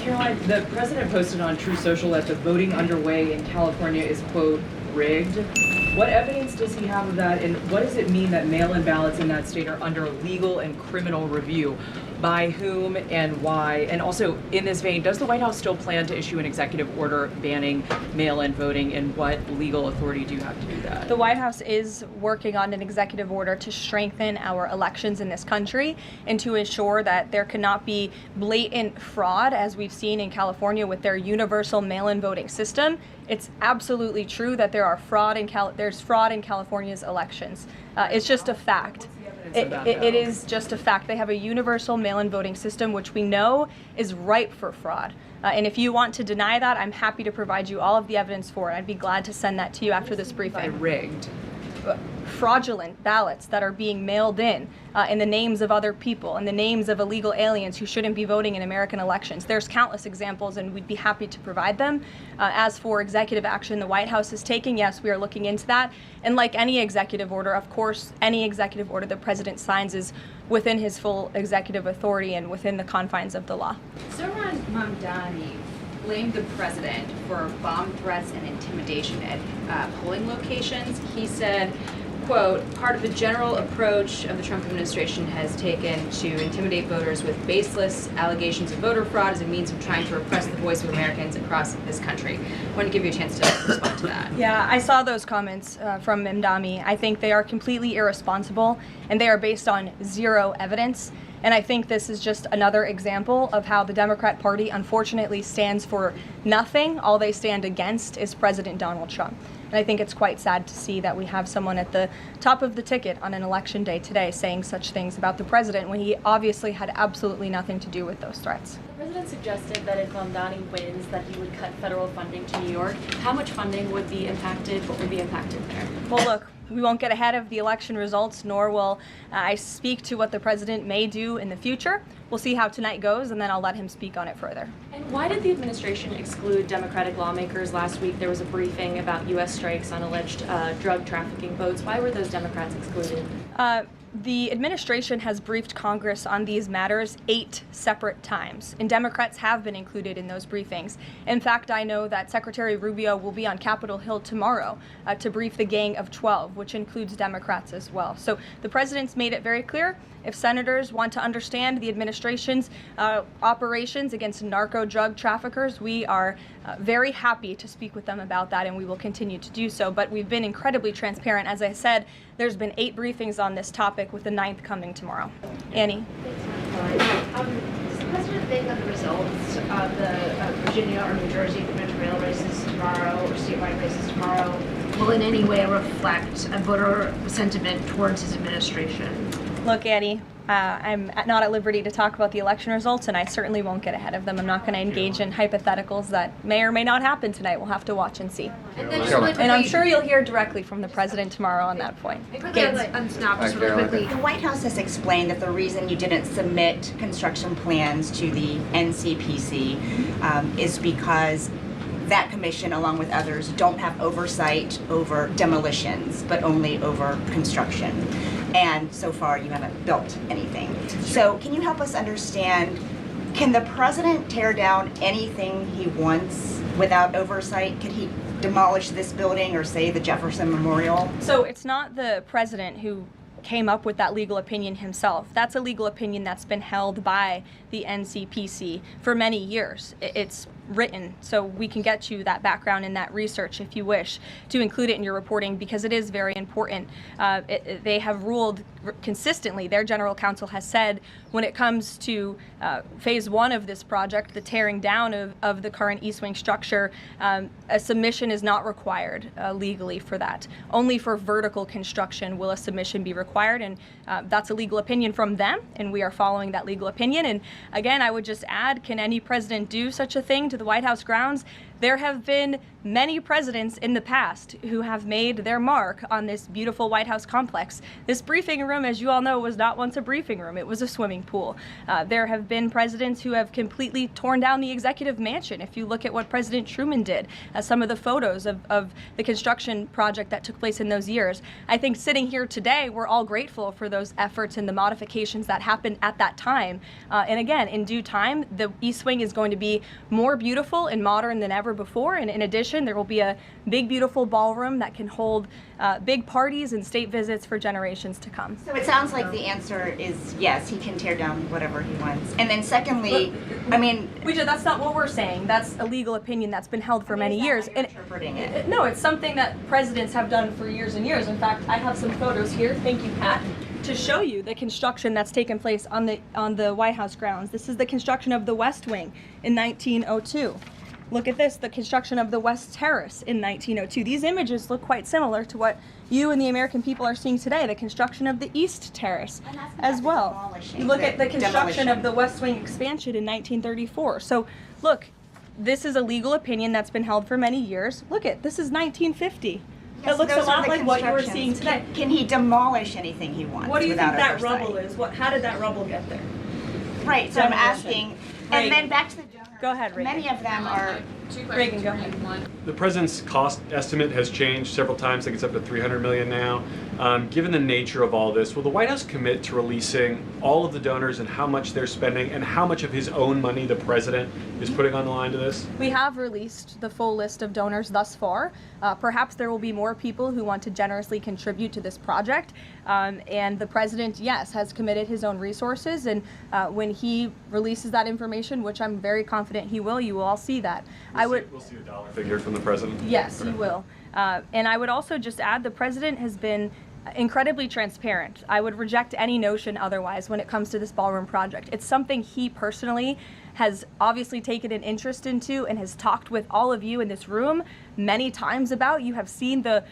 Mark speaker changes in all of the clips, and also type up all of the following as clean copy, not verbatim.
Speaker 1: Karoline, the president posted on True Social that the voting underway in California is, quote, rigged. What evidence does he have of that, and what does it mean that mail-in ballots in that state are under legal and criminal review? By whom and why? And also, in this vein, does the White House still plan to issue an executive order banning mail-in voting, and what legal authority do you have to do that?
Speaker 2: The White House is working on an executive order to strengthen our elections in this country and to ensure that there cannot be blatant fraud, as we've seen in California with their universal mail-in voting system. It's absolutely true that there's fraud in California's elections. It's just a fact. It is just a fact. They have a universal mail-in voting system, which we know is ripe for fraud. And if you want to deny that, I'm happy to provide you all of the evidence for it. I'd be glad to send that to you after this briefing.
Speaker 1: Rigged.
Speaker 2: Fraudulent ballots that are being mailed in the names of other people, in the names of illegal aliens who shouldn't be voting in American elections. There's countless examples, and we'd be happy to provide them. As for executive action the White House is taking, yes, we are looking into that. And like any executive order, of course, any executive order the president signs is within his full executive authority and within the confines of the law.
Speaker 3: Zohran Mamdani blamed the president for bomb threats and intimidation at polling locations. He said, quote, part of the general approach of the Trump administration has taken to intimidate voters with baseless allegations of voter fraud as a means of trying to repress the voice of Americans across this country. I want to give you a chance to respond to that.
Speaker 2: Yeah, I saw those comments from Mamdani. I think they are completely irresponsible, and they are based on zero evidence. And I think this is just another example of how the Democrat Party unfortunately stands for nothing. All they stand against is President Donald Trump. And I think it's quite sad to see that we have someone at the top of the ticket on an election day today saying such things about the president when he obviously had absolutely nothing to do with those threats.
Speaker 4: The president suggested that if Mamdani wins, that he would cut federal funding to New York. How much funding would be impacted? What would be impacted there?
Speaker 2: Well, look, we won't get ahead of the election results, nor will I speak to what the president may do in the future. We'll see how tonight goes, and then I'll let him speak on it further.
Speaker 4: And why did the administration exclude Democratic lawmakers last week? There was a briefing about U.S. strikes on alleged drug trafficking boats. Why were those Democrats excluded?
Speaker 2: The administration has briefed Congress on these matters 8 separate times, and Democrats have been included in those briefings. In fact, I know that Secretary Rubio will be on Capitol Hill tomorrow to brief the Gang of 12, which includes Democrats as well. So the president's made it very clear, if senators want to understand the administration's operations against narco drug traffickers, we are very happy to speak with them about that, and we will continue to do so. But we've been incredibly transparent. As I said, there's been 8 briefings on this topic, with the 9th coming tomorrow. Annie?
Speaker 5: Does the president think that the results of the Virginia or New Jersey gubernatorial races tomorrow, or statewide races tomorrow, will in any way reflect a voter sentiment towards his administration?
Speaker 2: Look, Annie, I'm not at liberty to talk about the election results, and I certainly won't get ahead of them. I'm not going to engage in hypotheticals that may or may not happen tonight. We'll have to watch and see. And I'm sure you'll hear directly from the president tomorrow on that point.
Speaker 5: The
Speaker 6: White House has explained that the reason you didn't submit construction plans to the NCPC is because that commission, along with others, don't have oversight over demolitions, but only over construction. And so far, you haven't built anything. So can you help us understand, can the president tear down anything he wants without oversight? Could he demolish this building or, say, the Jefferson Memorial?
Speaker 2: So it's not the president who came up with that legal opinion himself. That's a legal opinion that's been held by the NCPC for many years. It's written, so we can get you that background and that research if you wish to include it in your reporting, because it is very important. They have ruled consistently, their general counsel has said, when it comes to phase 1 of this project, the tearing down of the current East Wing structure, a submission is not required legally for that. Only for vertical construction will a submission be required, and that's a legal opinion from them, and we are following that legal opinion. And again, I would just add, can any president do such a thing to the White House grounds? There have been many presidents in the past who have made their mark on this beautiful White House complex. This briefing room, as you all know, was not once a briefing room. It was a swimming pool. There have been presidents who have completely torn down the executive mansion. If you look at what President Truman did, some of the photos of the construction project that took place in those years, I think sitting here today, we're all grateful for those efforts and the modifications that happened at that time. And again, in due time, the East Wing is going to be more beautiful and modern than ever before. And in addition, there will be a big, beautiful ballroom that can hold big parties and state visits for generations to come.
Speaker 6: So it sounds like the answer is yes, he can tear down whatever he wants. And then secondly, I mean,
Speaker 2: that's not what we're saying. That's a legal opinion that's been held for many years.
Speaker 6: And interpreting it.
Speaker 2: No, it's something that presidents have done for years and years. In fact, I have some photos here. Thank you, Pat, to show you the construction that's taken place on the White House grounds. This is the construction of the West Wing in 1902. Look at this, the construction of the West Terrace in 1902. These images look quite similar to what you and the American people are seeing today, the construction of the East Terrace as well. You look at the construction of the West Wing expansion in 1934. So look, this is a legal opinion that's been held for many years. Look at, this is 1950. It looks a lot like what you were seeing today.
Speaker 6: Can he demolish anything he wants?
Speaker 2: What do you think that
Speaker 6: oversight?
Speaker 2: rubble is? How did that rubble get there?
Speaker 6: Right, so I'm asking, and then back to the donors.
Speaker 2: Go ahead, Reagan.
Speaker 6: Many of them are.
Speaker 2: Reagan, go ahead.
Speaker 7: The president's cost estimate has changed several times. I think it's up to $300 million now. Given the nature of all this, will the White House commit to releasing all of the donors and how much they're spending and how much of his own money the president is putting on the line to this?
Speaker 2: We have released the full list of donors thus far. Perhaps there will be more people who want to generously contribute to this project. And the president, yes, has committed his own resources. And when he releases that information, which I'm very confident he will, you will all see that.
Speaker 7: We'll see a dollar figure from the president.
Speaker 2: Yes, you will. And I would also just add the president has been incredibly transparent. I would reject any notion otherwise when it comes to this ballroom project. It's something he personally has obviously taken an interest into and has talked with all of you in this room many times about. You have seen the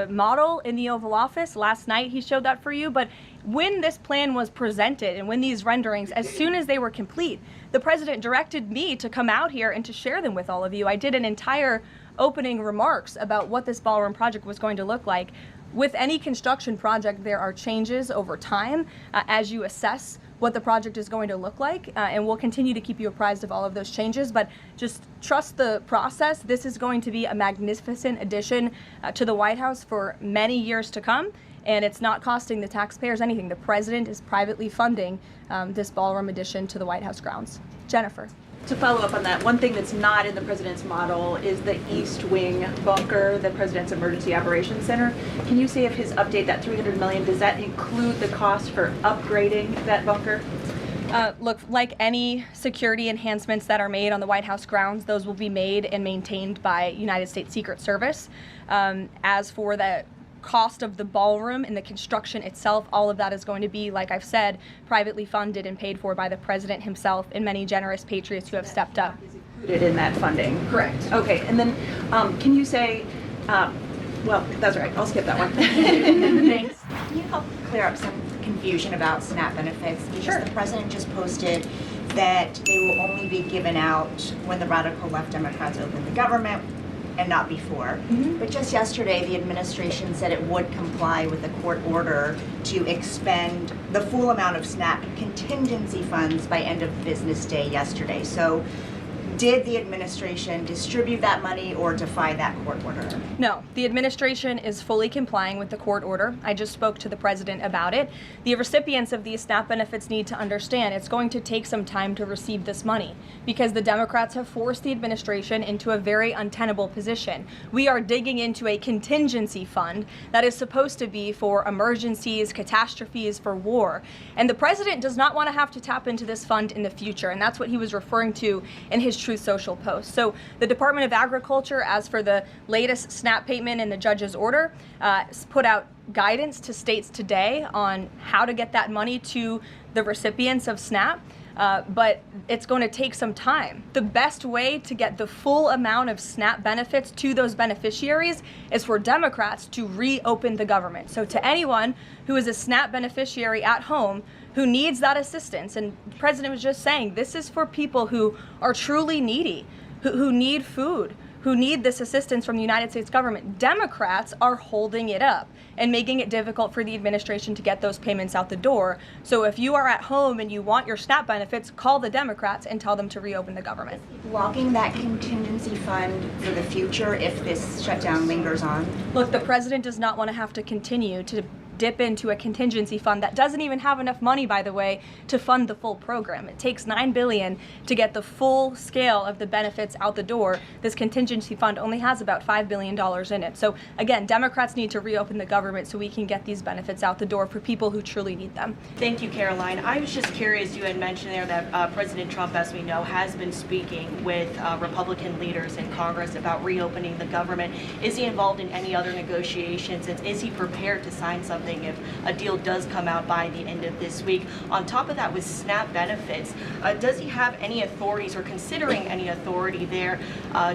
Speaker 2: model in the Oval Office. Last night he showed that for you. But when this plan was presented and when these renderings, as soon as they were complete, the president directed me to come out here and to share them with all of you. I did an entire opening remarks about what this ballroom project was going to look like. With any construction project, there are changes over time as you assess what the project is going to look like, and we'll continue to keep you apprised of all of those changes, but just trust the process. This is going to be a magnificent addition to the White House for many years to come, and it's not costing the taxpayers anything. The president is privately funding this ballroom addition to the White House grounds. Jennifer.
Speaker 8: To follow up on that, one thing that's not in the president's model is the East Wing bunker, the president's emergency operations center. Can you say if his update, that $300 million, does that include the cost for upgrading that bunker?
Speaker 2: Look, like any security enhancements that are made on the White House grounds, those will be made and maintained by United States Secret Service. As for the cost of the ballroom and the construction itself, all of that is going to be, like I've said, privately funded and paid for by the president himself and many generous patriots who have stepped up.
Speaker 8: Is included in that funding?
Speaker 2: Correct.
Speaker 8: Okay, and then can you say, well, that's right, I'll skip that one.
Speaker 2: Thanks.
Speaker 6: Can you help clear up some confusion about SNAP benefits? Because
Speaker 2: Sure.
Speaker 6: the president just posted that they will only be given out when the radical left Democrats open the government and not before. But just yesterday, the administration said it would comply with a court order to expend the full amount of SNAP contingency funds by end of business day yesterday. So did the administration distribute that money or defy that court order?
Speaker 2: No, the administration is fully complying with the court order. I just spoke to the president about it. The recipients of these SNAP benefits need to understand it's going to take some time to receive this money because the Democrats have forced the administration into a very untenable position. We are digging into a contingency fund that is supposed to be for emergencies, catastrophes, for war. And the president does not want to have to tap into this fund in the future, and that's what he was referring to in his Truth Social post. So the Department of Agriculture, as for the latest SNAP payment in the judge's order, put out guidance to states today on how to get that money to the recipients of SNAP. But it's going to take some time. The best way to get the full amount of SNAP benefits to those beneficiaries is for Democrats to reopen the government. So to anyone who is a SNAP beneficiary at home who needs that assistance, and the president was just saying, this is for people who are truly needy, who need food, who need this assistance from the United States government. Democrats are holding it up and making it difficult for the administration to get those payments out the door. So if you are at home and you want your SNAP benefits, call the Democrats and tell them to reopen the government.
Speaker 6: Blocking that contingency fund for the future if this shutdown lingers on?
Speaker 2: Look, the president does not want to have to continue to dip into a contingency fund that doesn't even have enough money, by the way, to fund the full program. It takes $9 billion to get the full scale of the benefits out the door. This contingency fund only has about $5 billion in it. So again, Democrats need to reopen the government so we can get these benefits out the door for people who truly need them.
Speaker 9: Thank you, Karoline. I was just curious, you had mentioned there that President Trump, as we know, has been speaking with Republican leaders in Congress about reopening the government. Is he involved in any other negotiations, and is he prepared to sign something if a deal does come out by the end of this week? On top of that, with SNAP benefits, does he have any authorities or considering any authority there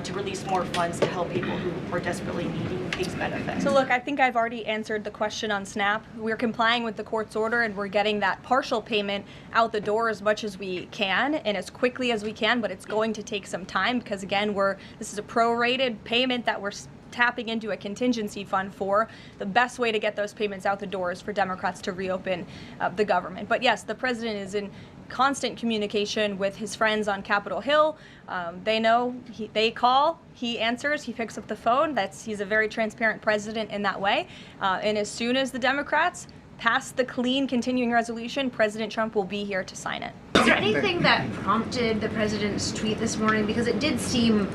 Speaker 9: to release more funds to help people who are desperately needing these benefits?
Speaker 2: So look, I think I've already answered the question on SNAP. We're complying with the court's order and we're getting that partial payment out the door as much as we can and as quickly as we can, but it's going to take some time because again, this is a prorated payment that we're tapping into a contingency fund for. The best way to get those payments out the door is for Democrats to reopen the government. But yes, the president is in constant communication with his friends on Capitol Hill. They know, they call, he answers, he picks up the phone. He's a very transparent president in that way. And as soon as the Democrats pass the clean continuing resolution, President Trump will be here to sign it.
Speaker 5: Is there anything that prompted the president's tweet this morning? Because it did seem,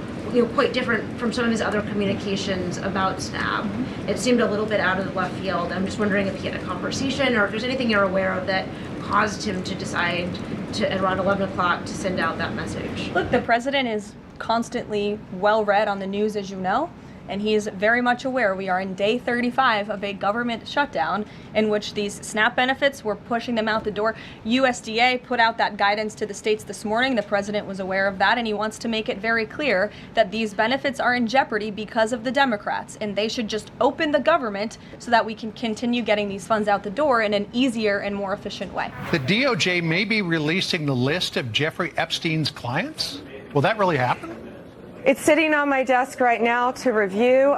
Speaker 5: quite different from some of his other communications about SNAP. It seemed a little bit out of the left field. I'm just wondering if he had a conversation or if there's anything you're aware of that caused him to decide to, at around 11 o'clock, to send out that message.
Speaker 2: Look, the president is constantly well read on the news, as you know. And he is very much aware we are in day 35 of a government shutdown in which these SNAP benefits, we're pushing them out the door. USDA put out that guidance to the states this morning. The president was aware of that, and he wants to make it very clear that these benefits are in jeopardy because of the Democrats, and they should just open the government so that we can continue getting these funds out the door in an easier and more efficient way.
Speaker 10: The DOJ may be releasing the list of Jeffrey Epstein's clients. Will that really happen?
Speaker 11: It's sitting on my desk right now to review.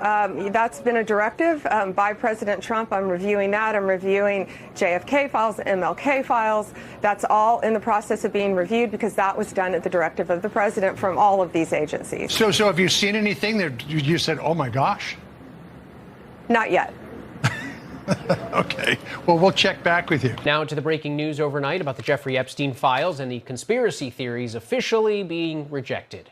Speaker 11: That's been a directive by President Trump. I'm reviewing that. I'm reviewing JFK files, MLK files. That's all in the process of being reviewed because that was done at the directive of the president from all of these agencies.
Speaker 10: So have you seen anything that you said, oh my gosh?
Speaker 11: Not yet.
Speaker 10: Okay. Well, we'll check back with you.
Speaker 12: Now to the breaking news overnight about the Jeffrey Epstein files and the conspiracy theories officially being rejected.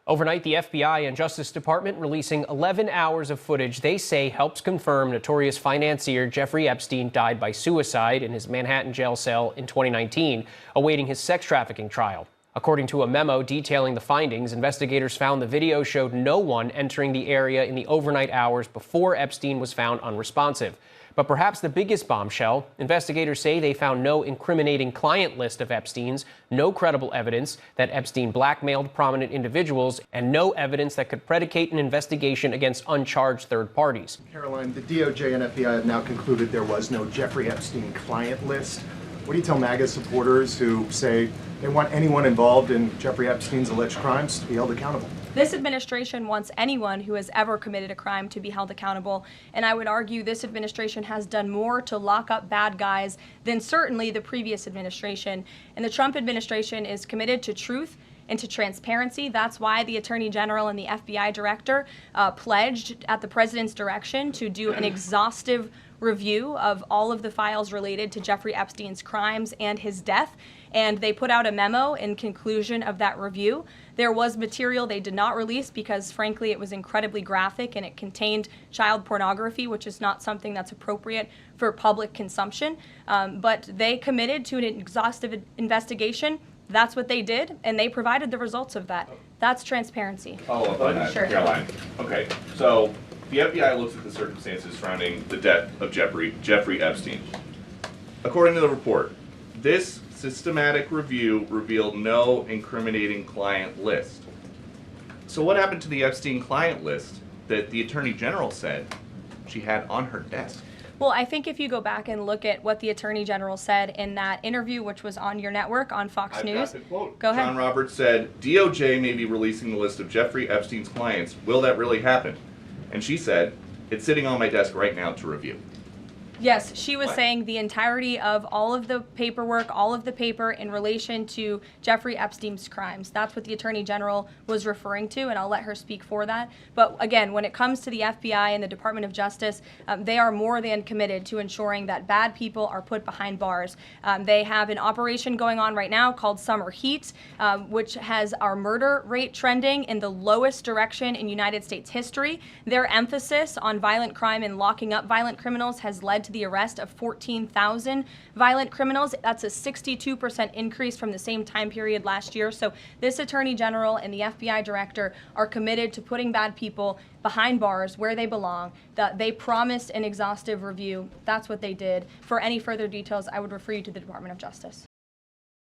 Speaker 12: Overnight, the FBI and Justice Department releasing 11 hours of footage they say helps confirm notorious financier Jeffrey Epstein died by suicide in his Manhattan jail cell in 2019, awaiting his sex trafficking trial. According to a memo detailing the findings, investigators found the video showed no one entering the area in the overnight hours before Epstein was found unresponsive. But perhaps the biggest bombshell, investigators say they found no incriminating client list of Epstein's, no credible evidence that Epstein blackmailed prominent individuals, and no evidence that could predicate an investigation against uncharged third parties.
Speaker 13: Karoline, the DOJ and FBI have now concluded there was no Jeffrey Epstein client list. What do you tell MAGA supporters who say they want anyone involved in Jeffrey Epstein's alleged crimes to be held accountable?
Speaker 2: This administration wants anyone who has ever committed a crime to be held accountable, and I would argue this administration has done more to lock up bad guys than certainly the previous administration. And the Trump administration is committed to truth and to transparency. That's why the Attorney General and the FBI Director pledged at the President's direction to do an exhaustive review of all of the files related to Jeffrey Epstein's crimes and his death. And they put out a memo in conclusion of that review. There was material they did not release because, frankly, it was incredibly graphic and it contained child pornography, which is not something that's appropriate for public consumption. But they committed to an exhaustive investigation. That's what they did, and they provided the results of that. That's transparency.
Speaker 14: Follow up on that,
Speaker 2: Sure.
Speaker 14: Karoline. Okay, so the FBI looks at the circumstances surrounding the death of Jeffrey Epstein. According to the report, this systematic review revealed no incriminating client list. So what happened to the Epstein client list that the Attorney General said she had on her desk?
Speaker 2: Well, I think if you go back and look at what the Attorney General said in that interview, which was on your network on Fox
Speaker 14: I've
Speaker 2: News.
Speaker 14: got the quote.
Speaker 2: Go ahead.
Speaker 14: John Roberts said, DOJ may be releasing the list of Jeffrey Epstein's clients. Will that really happen? And she said, it's sitting on my desk right now to review.
Speaker 2: Yes, she was
Speaker 14: What?
Speaker 2: saying the entirety of all of the paperwork, all of the paper in relation to Jeffrey Epstein's crimes. That's what the Attorney General was referring to, and I'll let her speak for that. But again, when it comes to the FBI and the Department of Justice, they are more than committed to ensuring that bad people are put behind bars. They have an operation going on right now called Summer Heat, which has our murder rate trending in the lowest direction in United States history. Their emphasis on violent crime and locking up violent criminals has led to the arrest of 14,000 violent criminals. That's a 62% increase from the same time period last year. So this Attorney General and the FBI Director are committed to putting bad people behind bars where they belong. They promised an exhaustive review. That's what they did. For any further details, I would refer you to the Department of Justice.